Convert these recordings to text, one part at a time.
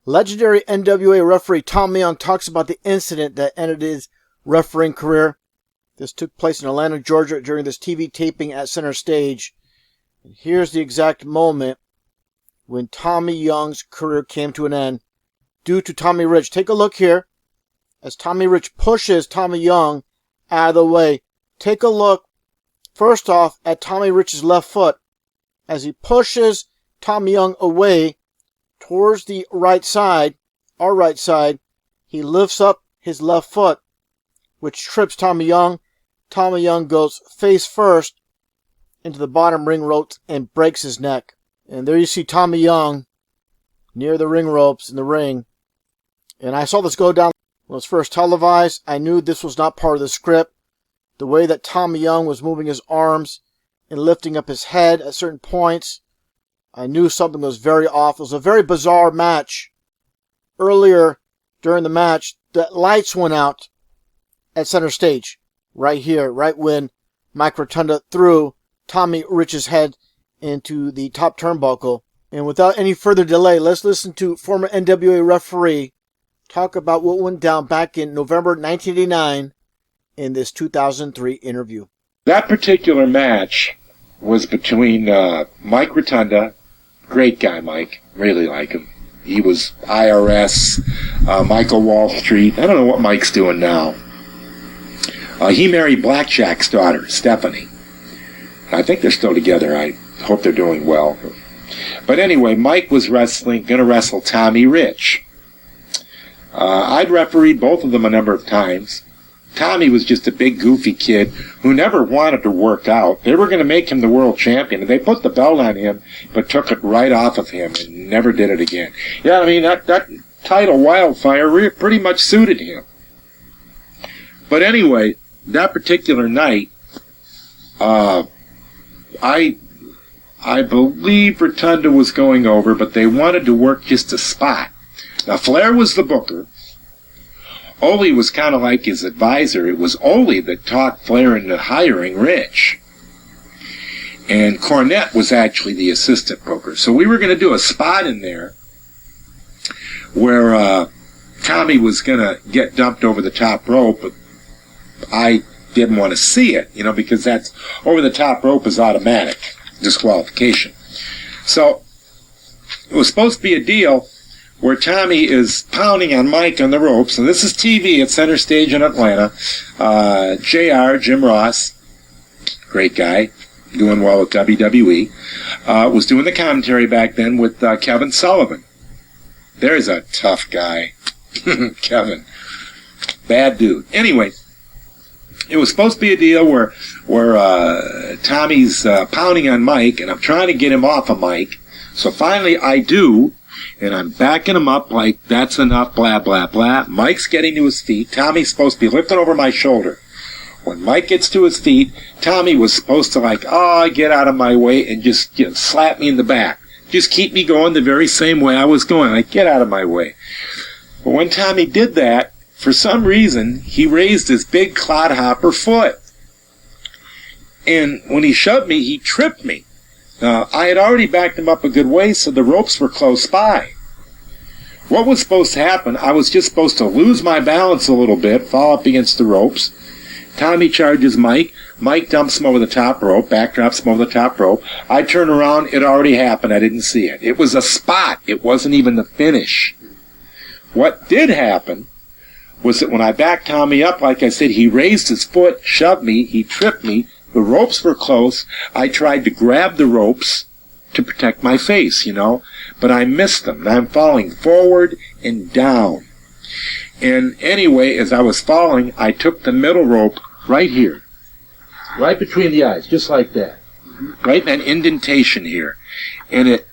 Legendary NWA referee Tommy Young talks about the incident that ended his refereeing career. This took place in Atlanta, Georgia during this TV taping at Center Stage. And here's the exact moment when Tommy Young's career came to an end due to Tommy Rich. Take a look here as Tommy Rich pushes Tommy Young out of the way. Take a look first off at Tommy Rich's left foot as he pushes Tommy Young away towards the right side, our right side. He lifts up his left foot, which trips Tommy Young. Tommy Young goes face first into the bottom ring ropes and breaks his neck. And there you see Tommy Young near the ring ropes in the ring. And I saw this go down when it was first televised. I knew this was not part of the script. The way that Tommy Young was moving his arms and lifting up his head at certain points, I knew something was very off. It was a very bizarre match. Earlier during the match, the lights went out at Center Stage. Right here, right when Mike Rotunda threw Tommy Rich's head into the top turnbuckle. And without any further delay, let's listen to former NWA referee talk about what went down back in November 1989 in this 2003 interview. That particular match was between Mike Rotunda, great guy Mike, really like him. He was IRS, Michael Wall Street. I don't know what Mike's doing now. He married Blackjack's daughter, Stephanie. I think they're still together. I hope they're doing well. But anyway, Mike was going to wrestle Tommy Rich. I'd refereed both of them a number of times. Tommy was just a big, goofy kid who never wanted to work out. They were going to make him the world champion, and they put the belt on him, but took it right off of him and never did it again. Yeah, I mean, that title, Wildfire, pretty much suited him. But anyway, that particular night, I believe Rotunda was going over, but they wanted to work just a spot. Now, Flair was the booker. Ole was kind of like his advisor. It was Ole that talked Flair into hiring Rich. And Cornette was actually the assistant booker. So we were going to do a spot in there where Tommy was going to get dumped over the top rope, but I didn't want to see it, because that's over the top rope is automatic disqualification. So it was supposed to be a deal where Tommy is pounding on Mike on the ropes, and this is TV at Center Stage in Atlanta. JR, Jim Ross, great guy, doing well with WWE, was doing the commentary back then with Kevin Sullivan. There's a tough guy. Kevin. Bad dude. Anyway, it was supposed to be a deal where Tommy's pounding on Mike, and I'm trying to get him off of Mike. So finally I do, and I'm backing him up like, that's enough, blah, blah, blah. Mike's getting to his feet. Tommy's supposed to be lifting over my shoulder. When Mike gets to his feet, Tommy was supposed to get out of my way and just slap me in the back. Just keep me going the very same way I was going. Get out of my way. But when Tommy did that, for some reason, he raised his big clodhopper foot. And when he shoved me, he tripped me. I had already backed him up a good way, so the ropes were close by. What was supposed to happen, I was just supposed to lose my balance a little bit, fall up against the ropes. Tommy charges Mike. Mike dumps him over the top rope, backdrops him over the top rope. I turn around, it already happened, I didn't see it. It was a spot, it wasn't even the finish. What did happen was that when I backed Tommy up, like I said, he raised his foot, shoved me, he tripped me, the ropes were close. I tried to grab the ropes to protect my face, but I missed them, and I'm falling forward and down. And anyway, as I was falling, I took the middle rope right here, right between the eyes, just like that, right in that indentation here, and it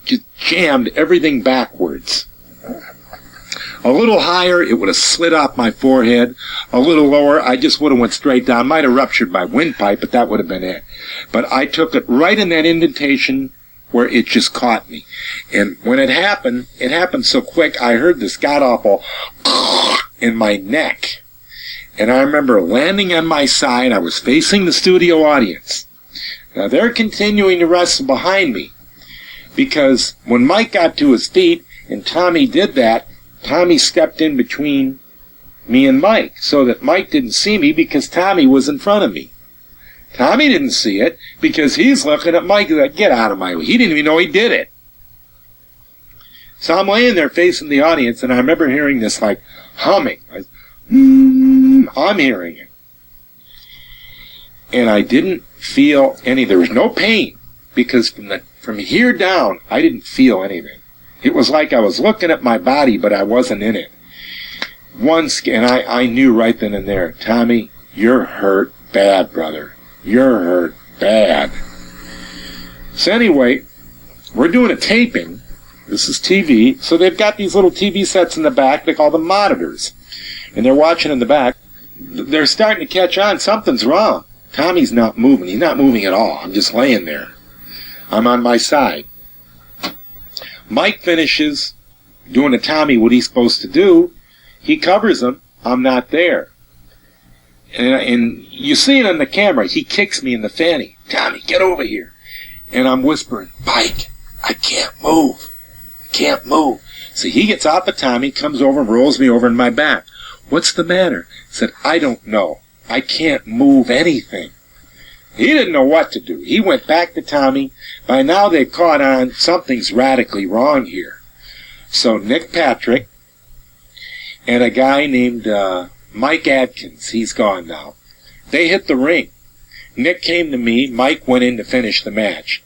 just jammed everything backwards. A little higher, it would have slid off my forehead. A little lower, I just would have went straight down. Might have ruptured my windpipe, but that would have been it. But I took it right in that indentation where it just caught me. And when it happened so quick, I heard this god-awful in my neck. And I remember landing on my side. I was facing the studio audience. Now, they're continuing to wrestle behind me, because when Mike got to his feet, and Tommy did that. Tommy stepped in between me and Mike so that Mike didn't see me because Tommy was in front of me. Tommy didn't see it because he's looking at Mike like, get out of my way. He didn't even know he did it. So I'm laying there facing the audience, and I remember hearing this like humming. I'm hearing it. And I didn't feel any, there was no pain, because from here down, I didn't feel anything. It was like I was looking at my body, but I wasn't in it. And I knew right then and there, Tommy, you're hurt bad, brother. You're hurt bad. So anyway, we're doing a taping. This is TV. So they've got these little TV sets in the back. They call them monitors. And they're watching in the back. They're starting to catch on. Something's wrong. Tommy's not moving. He's not moving at all. I'm just laying there. I'm on my side. Mike finishes doing to Tommy what he's supposed to do. He covers him. I'm not there. And you see it on the camera. He kicks me in the fanny. Tommy, get over here. And I'm whispering, Mike, I can't move. I can't move. So he gets off of Tommy, comes over and rolls me over in my back. What's the matter? I said, I don't know. I can't move anything. He didn't know what to do. He went back to Tommy. By now they've caught on something's radically wrong here. So Nick Patrick and a guy named Mike Adkins, he's gone now, they hit the ring. Nick came to me. Mike went in to finish the match.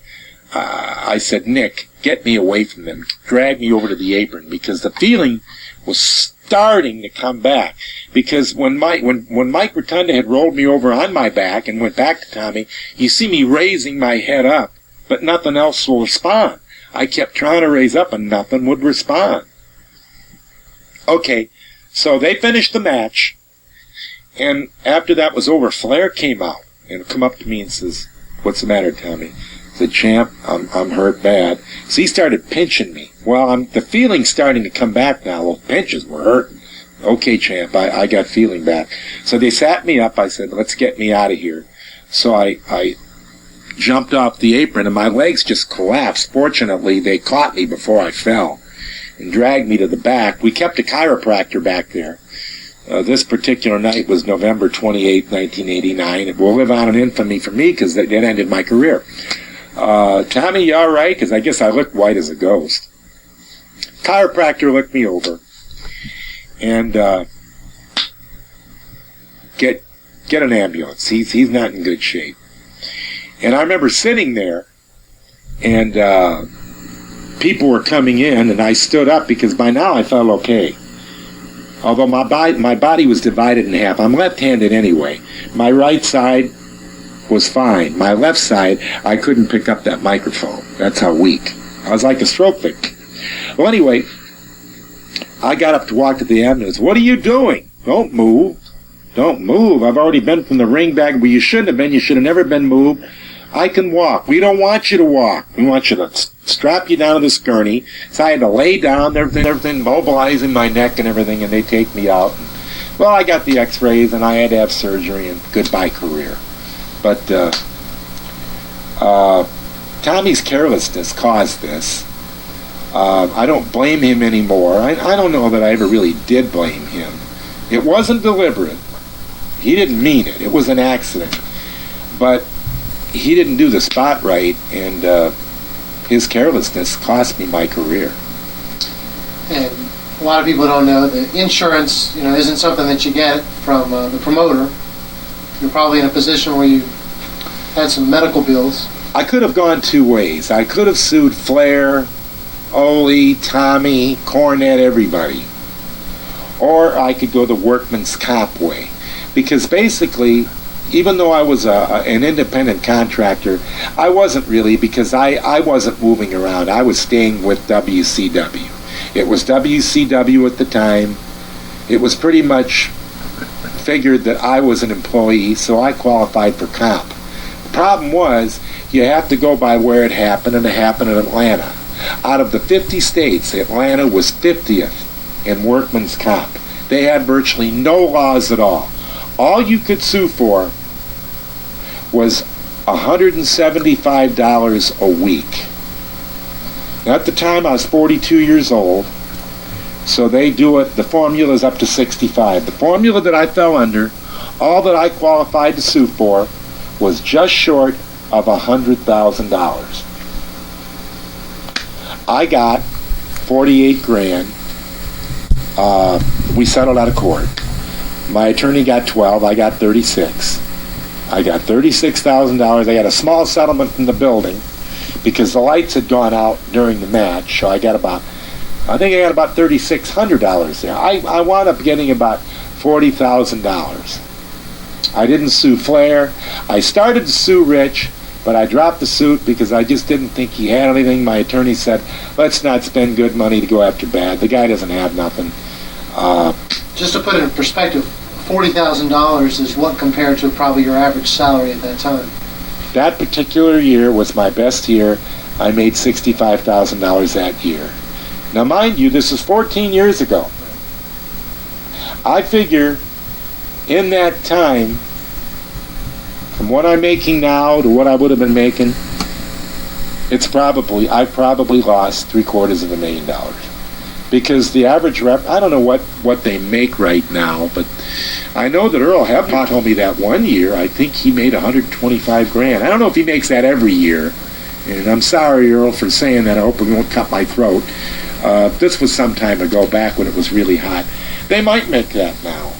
I said, Nick, get me away from them. Drag me over to the apron, because the feeling was starting to come back. Because when Mike Rotunda had rolled me over on my back and went back to Tommy, you see me raising my head up, but nothing else will respond. I kept trying to raise up and nothing would respond. Okay, so they finished the match, and after that was over, Flair came out and come up to me and says, what's the matter, Tommy? I said, Champ, I'm hurt bad. So he started pinching me. Well, the feeling's starting to come back now. Well, pinches were hurting. Okay, Champ, I got feeling back. So they sat me up. I said, let's get me out of here. So I jumped off the apron, and my legs just collapsed. Fortunately, they caught me before I fell and dragged me to the back. We kept a chiropractor back there. This particular night was November 28, 1989. It will live on in infamy for me because that ended my career. Tommy, you all right? Because I guess I looked white as a ghost. Chiropractor looked me over and get an ambulance. He's not in good shape. And I remember sitting there, and people were coming in, and I stood up because by now I felt okay. Although my body was divided in half. I'm left-handed anyway. My right side was fine. My left side, I couldn't pick up that microphone. That's how weak. I was like a stroke victim. Well, anyway, I got up to walk to the ambulance. What are you doing? Don't move. Don't move. I've already been from the ring back where you shouldn't have been. You should have never been moved. I can walk. We don't want you to walk. We want you to strap you down to this gurney. So I had to lay down, everything mobilizing my neck and everything, and they take me out. Well, I got the x-rays, and I had to have surgery, and goodbye career. But Tommy's carelessness caused this. I don't blame him anymore. I don't know that I ever really did blame him. It wasn't deliberate. He didn't mean it. It was an accident. But he didn't do the spot right, and his carelessness cost me my career. And a lot of people don't know that insurance, isn't something that you get from the promoter. You're probably in a position where you had some medical bills. I could have gone two ways. I could have sued Flair, Ole, Tommy, Cornette, everybody. Or I could go the workman's comp way. Because basically, even though I was an independent contractor, I wasn't really, because I wasn't moving around. I was staying with WCW. It was WCW at the time. It was pretty much figured that I was an employee, so I qualified for comp. The problem was, you have to go by where it happened, and it happened in Atlanta. Out of the 50 states, Atlanta was 50th in workman's comp. They had virtually no laws at all. All you could sue for was $175 a week. Now, at the time, I was 42 years old. So they do it, the formula is up to 65. The formula that I fell under, all that I qualified to sue for, was just short of $100,000. I got 48 grand. We settled out of court. My attorney got 12, I got 36. I got $36,000. I got a small settlement from the building because the lights had gone out during the match, so I think I got about $3,600 there. I wound up getting about $40,000. I didn't sue Flair. I started to sue Rich, but I dropped the suit because I just didn't think he had anything. My attorney said, let's not spend good money to go after bad. The guy doesn't have nothing. Just to put it in perspective, $40,000 is what compared to probably your average salary at that time. That particular year was my best year. I made $65,000 that year. Now, mind you, this is 14 years ago. I figure in that time, from what I'm making now to what I would have been making, I've probably lost $750,000. Because the average rep, I don't know what they make right now, but I know that Earl Hebner told me that one year, I think he made $125,000. I don't know if he makes that every year. And I'm sorry, Earl, for saying that. I hope it won't cut my throat. This was some time ago, back when it was really hot. They might make that now.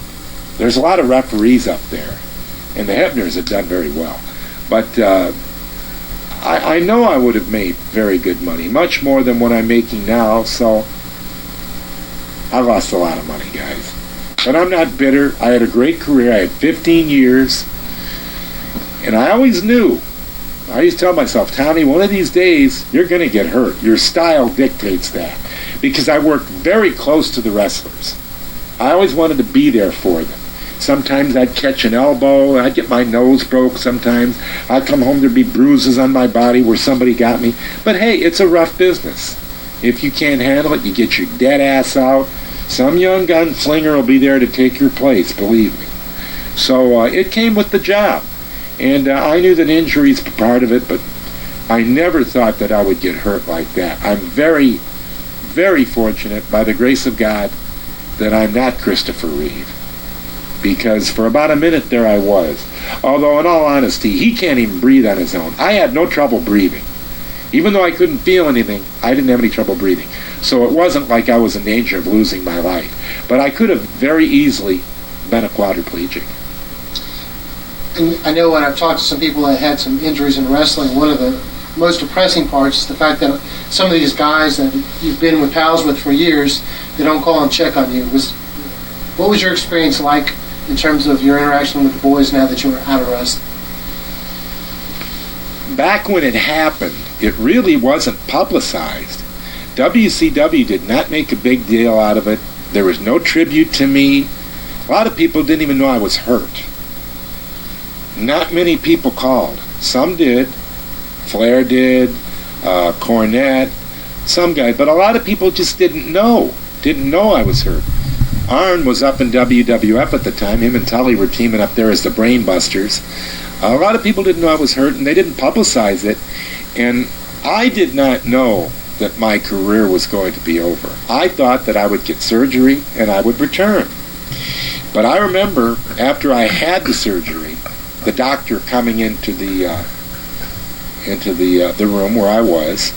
There's a lot of referees up there, and the Hebners have done very well. But I know I would have made very good money, much more than what I'm making now, so I lost a lot of money, guys. But I'm not bitter. I had a great career. I had 15 years, and I always knew. I used to tell myself, Tommy, one of these days, you're going to get hurt. Your style dictates that. Because I worked very close to the wrestlers. I always wanted to be there for them. Sometimes I'd catch an elbow. I'd get my nose broke sometimes. I'd come home, there'd be bruises on my body where somebody got me. But hey, it's a rough business. If you can't handle it, you get your dead ass out. Some young gunslinger will be there to take your place, believe me. So it came with the job. And I knew that injuries were part of it, but I never thought that I would get hurt like that. I'm very, very fortunate, by the grace of God, that I'm not Christopher Reeve. Because for about a minute there I was. Although, in all honesty, he can't even breathe on his own. I had no trouble breathing. Even though I couldn't feel anything, I didn't have any trouble breathing. So it wasn't like I was in danger of losing my life. But I could have very easily been a quadriplegic. And I know when I've talked to some people that had some injuries in wrestling, one of the most depressing parts is the fact that some of these guys that you've been with pals with for years, they don't call and check on you. What was your experience like in terms of your interaction with the boys now that you were out of wrestling? Back when it happened, it really wasn't publicized. WCW did not make a big deal out of it. There was no tribute to me. A lot of people didn't even know I was hurt. Not many people called. Some did. Flair did. Cornette. Some guys. But a lot of people just didn't know. Didn't know I was hurt. Arn was up in WWF at the time. Him and Tully were teaming up there as the Brainbusters. A lot of people didn't know I was hurt, and they didn't publicize it. And I did not know that my career was going to be over. I thought that I would get surgery and I would return. But I remember after I had the surgery, the doctor coming into the room where I was,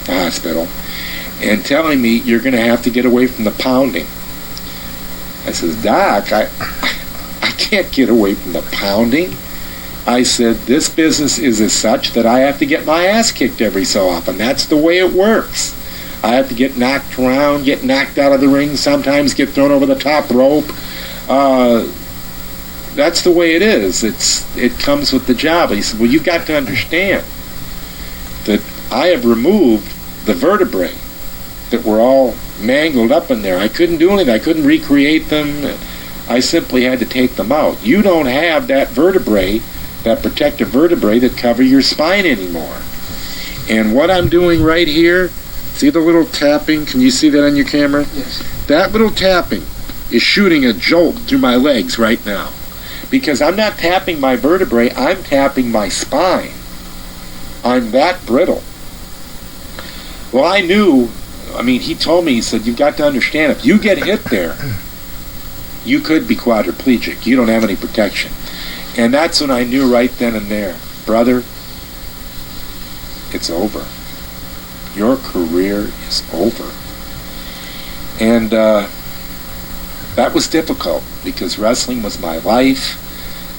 the hospital, and telling me, you're going to have to get away from the pounding. I said, Doc, I can't get away from the pounding. I said, this business is as such that I have to get my ass kicked every so often. That's the way it works. I have to get knocked around, get knocked out of the ring, sometimes get thrown over the top rope. That's the way it is. It comes with the job. He said, well, you've got to understand that I have removed the vertebrae that were all mangled up in there. I couldn't do anything. I couldn't recreate them. I simply had to take them out. You don't have that vertebrae, that protective vertebrae that cover your spine anymore. And what I'm doing right here, see the little tapping? Can you see that on your camera? Yes. That little tapping is shooting a jolt through my legs right now. Because I'm not tapping my vertebrae, I'm tapping my spine. I'm that brittle. Well, I knew I mean, he told me, he said, you've got to understand, if you get hit there, you could be quadriplegic. You don't have any protection. And that's when I knew right then and there, brother, it's over. Your career is over. And that was difficult because wrestling was my life.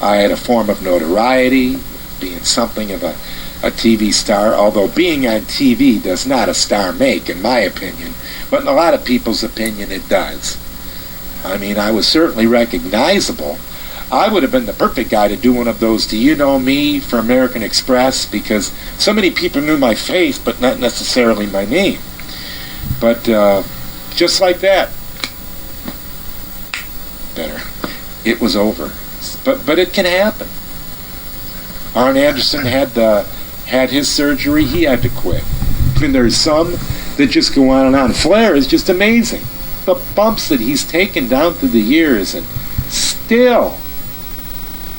I had a form of notoriety, being something of a TV star, although being on TV does not a star make, in my opinion. But in a lot of people's opinion, it does. I mean, I was certainly recognizable. I would have been the perfect guy to do one of those "Do You Know Me" for American Express, because so many people knew my face, but not necessarily my name. But just like that, better. It was over. But it can happen. Arn Anderson had his surgery. He had to quit. I mean, there's some that just go on and on. Flair is just amazing. The bumps that he's taken down through the years, and still,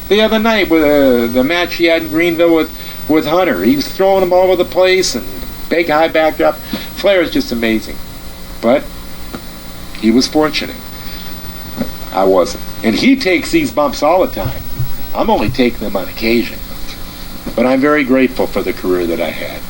the other night with the match he had in Greenville with Hunter, he was throwing them all over the place and big high backdrop. Flair is just amazing. But he was fortunate. I wasn't. And he takes these bumps all the time. I'm only taking them on occasion. But I'm very grateful for the career that I had.